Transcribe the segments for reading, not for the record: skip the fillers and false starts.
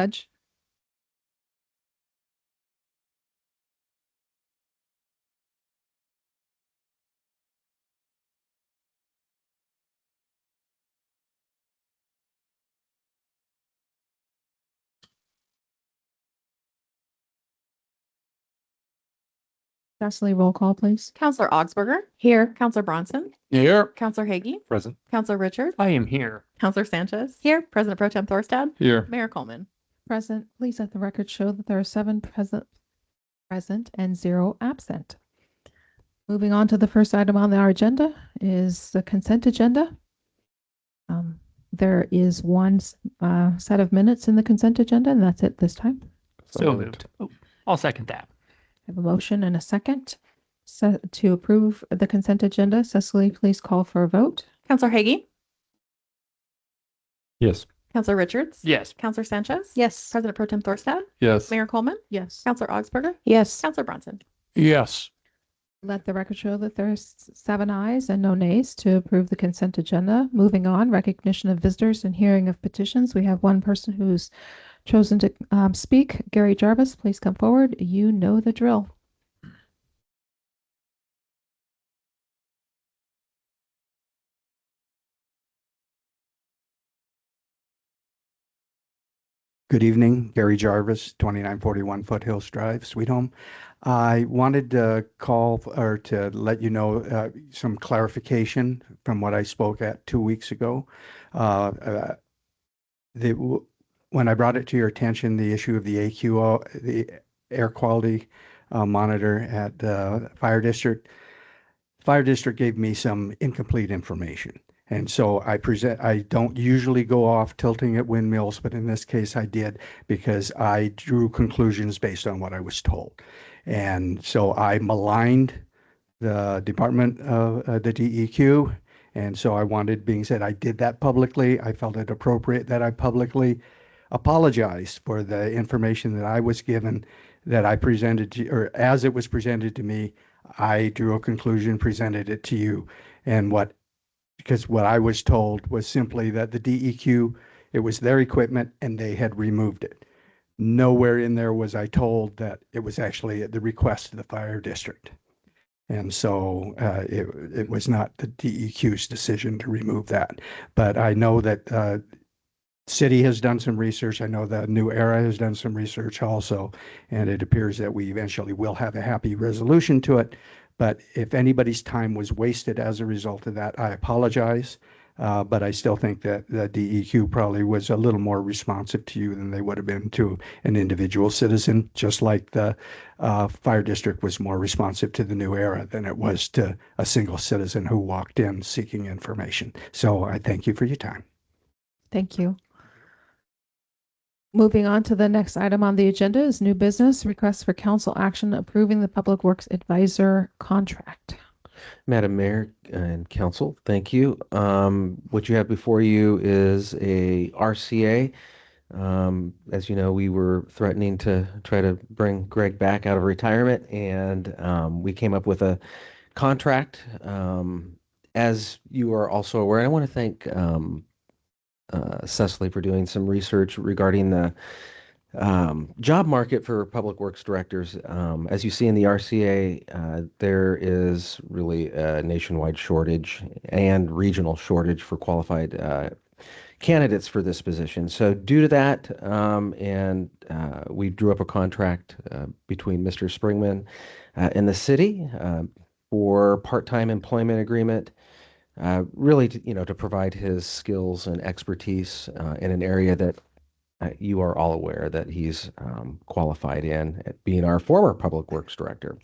Judge. Cecily, roll call, please. Counselor Augsburger, Here. Counselor Bronson, Here. Counselor Hagee, Present. Counselor Richards, I am here. Counselor Sanchez. Here. President Pro Tem Thorstad. Here. Mayor Coleman. Present. Please let the record show that there are 7 present and 0 absent. Moving on to the first item on our agenda is the consent agenda. There is one set of minutes in the consent agenda, and that's it this time. So moved. Oh, I'll second that. I have a motion and a second to approve the consent agenda. Cecily, please call for a vote. Counselor Hagee, Yes. Counselor Richards. Yes. Counselor Sanchez. Yes. President Pro Tem Thorstad. Yes. Mayor Coleman. Yes. Counselor Augsburger. Yes. Counselor Bronson. Yes. Let the record show that there's 7 ayes and no nays to approve the consent agenda. Moving on, recognition of visitors and hearing of petitions. We have one person who's chosen to speak. Gary Jarvis, please come forward. You know the drill. Good evening, Gary Jarvis, 2941 Foothills Drive, Sweet Home. I wanted to call or to let you know some clarification from what I spoke at 2 weeks ago. When I brought it to your attention, the issue of the AQO, the air quality monitor at the fire district gave me some incomplete information. And so I don't usually go off tilting at windmills, but in this case I did because I drew conclusions based on what I was told. And so I maligned the department of the DEQ. And so being said, I did that publicly. I felt it appropriate that I publicly apologized for the information that I was given, that I presented to, or as it was presented to me, I drew a conclusion, presented it to you. Because what I was told was simply that the DEQ, it was their equipment and they had removed it. Nowhere in there was I told that it was actually at the request of the fire district. And so it was not the DEQ's decision to remove that. But I know that city has done some research. I know that New Era has done some research also, and it appears that we eventually will have a happy resolution to it. But if anybody's time was wasted as a result of that, I apologize. But I still think that the DEQ probably was a little more responsive to you than they would have been to an individual citizen, just like the fire district was more responsive to the New Era than it was to a single citizen who walked in seeking information. So I thank you for your time. Thank you. Moving on to the next item on the agenda is new business, request for council action approving the Public Works Advisor contract. Madam Mayor and Council, thank you. What you have before you is a RCA. As you know, we were threatening to try to bring Greg back out of retirement, and we came up with a contract. As you are also aware, and I want to thank Cecily for doing some research regarding the job market for public works directors. As you see in the RCA, there is really a nationwide shortage and regional shortage for qualified candidates for this position. So due to that, we drew up a contract between Mr. Springman and the city for part-time employment agreement. Really, to provide his skills and expertise in an area that you are all aware that he's qualified in, being our former public works director.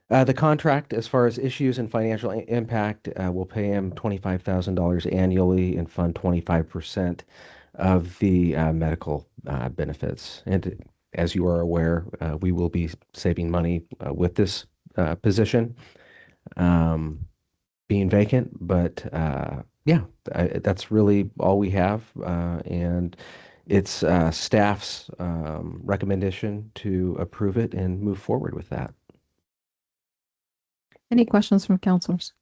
The contract, as far as issues and financial impact, will pay him $25,000 annually and fund 25% of the medical benefits. And as you are aware, we will be saving money with this position being vacant. But that's really all we have. And it's staff's recommendation to approve it and move forward with that. Any questions from councilors?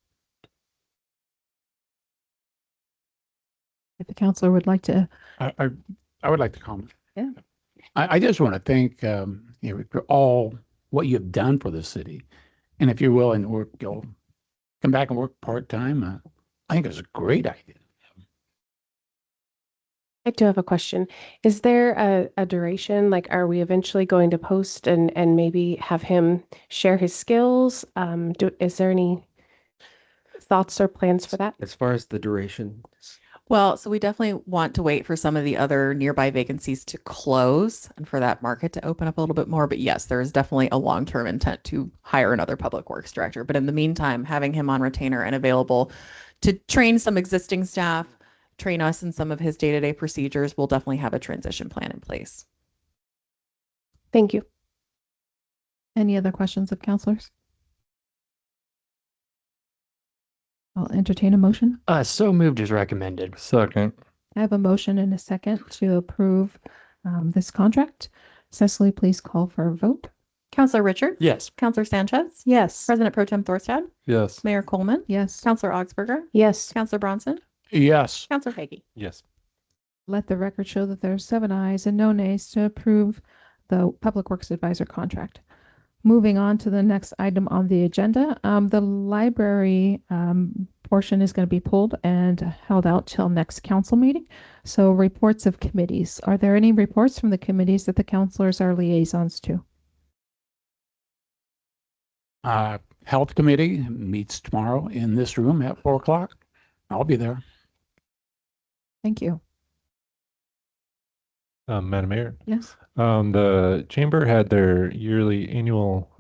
If the councilor would like to. I would like to comment. Yeah. I just want to thank for all what you've done for the city. And if you're willing to work, come back and work part-time, I think it's a great idea. I do have a question. Is there a duration? Like, are we eventually going to post and maybe have him share his skills? Is there any thoughts or plans for that? As far as the duration, Well, so we definitely want to wait for some of the other nearby vacancies to close and for that market to open up a little bit more. But yes, there is definitely a long-term intent to hire another public works director. But in the meantime, having him on retainer and available to train some existing staff, train us in some of his day-to-day procedures, we'll definitely have a transition plan in place. Thank you. Any other questions of counselors? I'll entertain a motion. So moved as recommended. Second. I have a motion and a second to approve this contract. Cecily, please call for a vote. Counselor Richards? Yes. Counselor Sanchez? Yes. President Pro Tem Thorstad? Yes. Mayor Coleman? Yes. Counselor Augsburger? Yes. Counselor Bronson? Yes. Counselor Hagee? Yes. Let the record show that there are 7 ayes and no nays to approve the Public Works Advisor contract. Moving on to the next item on the agenda, the library portion is going to be pulled and held out till next council meeting. So reports of committees. Are there any reports from the committees that the counselors are liaisons to? Health Committee meets tomorrow in this room at 4:00. I'll be there. Thank you. Madam Mayor, Yes. the chamber had their yearly annual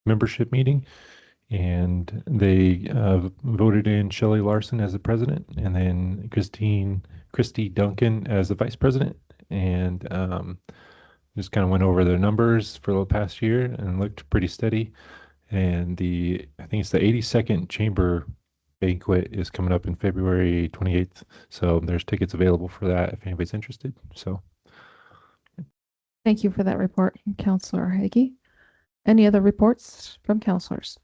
membership meeting, and they voted in Shelley Larson as the president, and then Christy Duncan as the vice president, and just kind of went over the numbers for the past year and looked pretty steady. And I think it's the 82nd chamber banquet is coming up in February 28th. So there's tickets available for that if anybody's interested. So Thank you for that report, Counselor Hagee. Any other reports from counselors?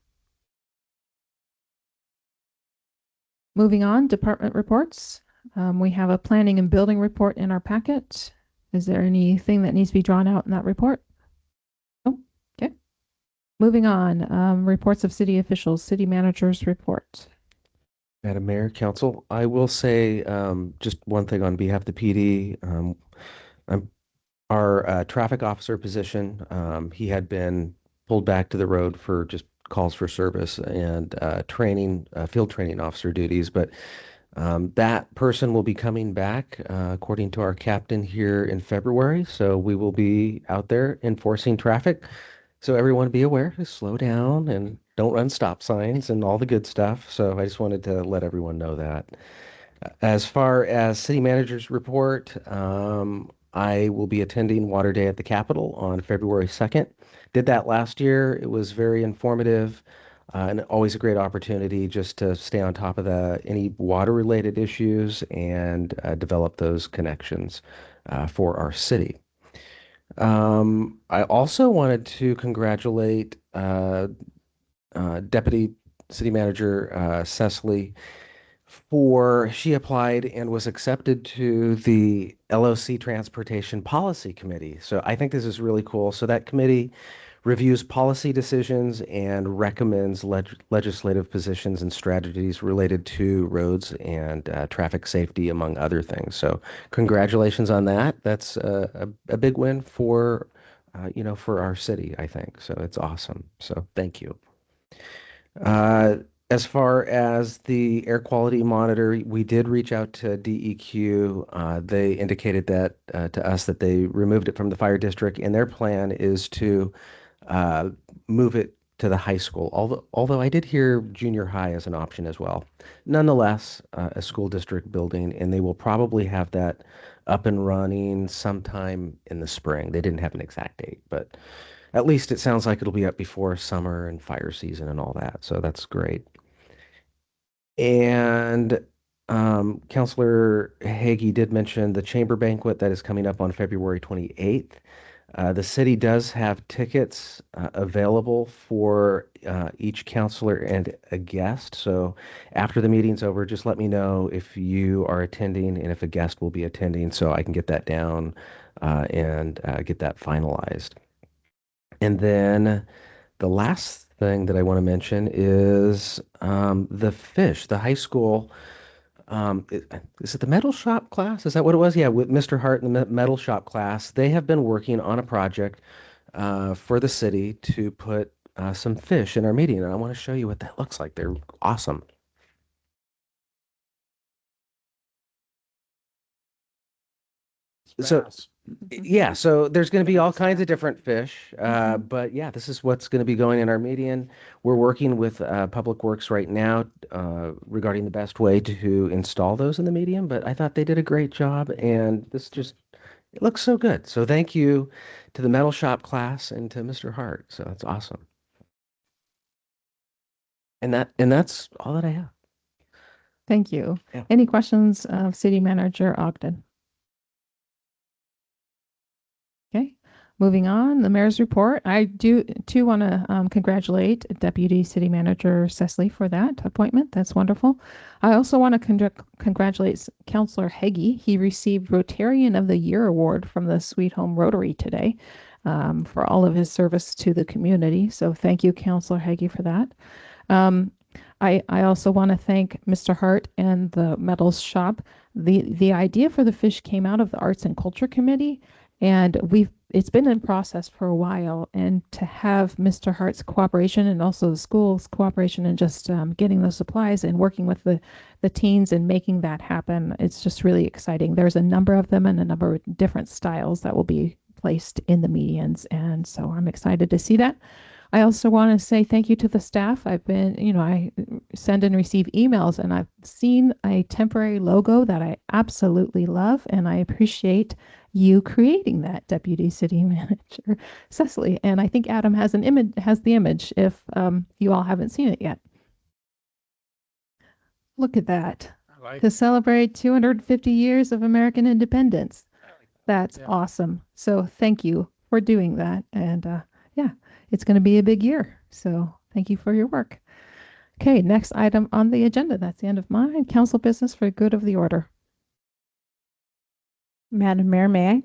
Moving on, department reports. We have a planning and building report in our packet. Is there anything that needs to be drawn out in that report? Oh, okay. Moving on, reports of city officials, city managers report. Madam Mayor, Council, I will say just one thing on behalf of the PD. Our traffic officer position, he had been pulled back to the road for just calls for service and training, field training officer duties. But that person will be coming back, according to our captain, here in February. So we will be out there enforcing traffic. So everyone be aware to slow down and don't run stop signs and all the good stuff. So I just wanted to let everyone know that. As far as city manager's report, I will be attending Water Day at the Capitol on February 2nd. Did that last year. It was very informative and always a great opportunity just to stay on top of any water-related issues and develop those connections for our city. I also wanted to congratulate Deputy City Manager Cecily she applied and was accepted to the LOC Transportation Policy Committee. So I think this is really cool. So that committee reviews policy decisions and recommends legislative positions and strategies related to roads and traffic safety, among other things. So congratulations on that. That's a big win for, for our city, I think. So it's awesome. So thank you. As far as the air quality monitor, we did reach out to DEQ. They indicated that to us that they removed it from the fire district, and their plan is to move it to the high school. Although I did hear junior high as an option as well. Nonetheless, a school district building, and they will probably have that up and running sometime in the spring. They didn't have an exact date, but at least it sounds like it'll be up before summer and fire season and all that. So that's great. And Councilor Hagee did mention the chamber banquet that is coming up on February 28th. The city does have tickets available for each counselor and a guest. So after the meeting's over, just let me know if you are attending and if a guest will be attending so I can get that down and get that finalized. And then the last thing that I want to mention is the fish, the high school. Is it the metal shop class? Is that what it was? Yeah, with Mr. Hart and the metal shop class, they have been working on a project for the city to put some fish in our meeting, and I want to show you what that looks like. They're awesome. So Bass. yeah, so there's going to be all kinds of different fish, but yeah, this is what's going to be going in our median. We're working with Public Works right now regarding the best way to install those in the median, but I thought they did a great job, and this just it looks so good. So thank you to the metal shop class and to Mr. Hart. So that's awesome. And that's all that I have. Thank you. Yeah. Any questions of City Manager Ogden? Okay, moving on, the mayor's report. I do too want to congratulate Deputy City Manager Cecily for that appointment. That's wonderful. I also want to congratulate Councillor Heggie. He received Rotarian of the Year award from the Sweet Home Rotary today for all of his service to the community. So thank you, Councillor Heggie, for that. I also want to thank Mr. Hart and the Metals Shop. The idea for the fish came out of the Arts and Culture Committee, and it's been in process for a while. And to have Mr. Hart's cooperation and also the school's cooperation and just getting those supplies and working with the teens and making that happen, it's just really exciting. There's a number of them and a number of different styles that will be placed in the medians, and so I'm excited to see that. I also want to say thank you to the staff. I've been, I send and receive emails, and I've seen a temporary logo that I absolutely love, and I appreciate you creating that, Deputy City Manager Cecily. And I think Adam has the image if you all haven't seen it yet. Look at that. I like To celebrate 250 years of American independence. That's Yeah. awesome. So thank you for doing that. And yeah, it's going to be a big year. So thank you for your work. Okay, next item on the agenda. That's the end of mine. Council business for good of the order. Madam Mayor, may I?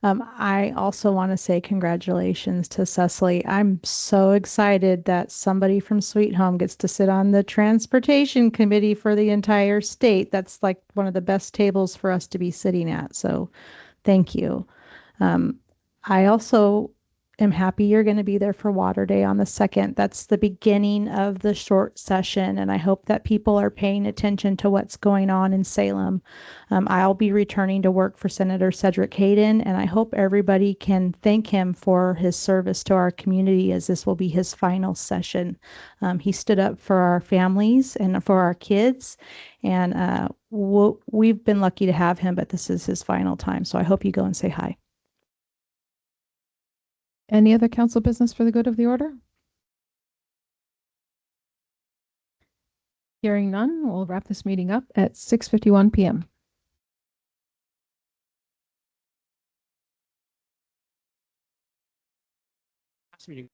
I also want to say congratulations to Cecily. I'm so excited that somebody from Sweet Home gets to sit on the transportation committee for the entire state. That's like one of the best tables for us to be sitting at. So thank you. I also am happy you're going to be there for Water Day on the 2nd. That's the beginning of the short session, and I hope that people are paying attention to what's going on in Salem. I'll be returning to work for Senator Cedric Hayden, and I hope everybody can thank him for his service to our community, as this will be his final session. He stood up for our families and for our kids, and we've been lucky to have him, but this is his final time. So I hope you go and say hi. Any other council business for the good of the order? Hearing none, we'll wrap this meeting up at 6:51 p.m. Last meeting.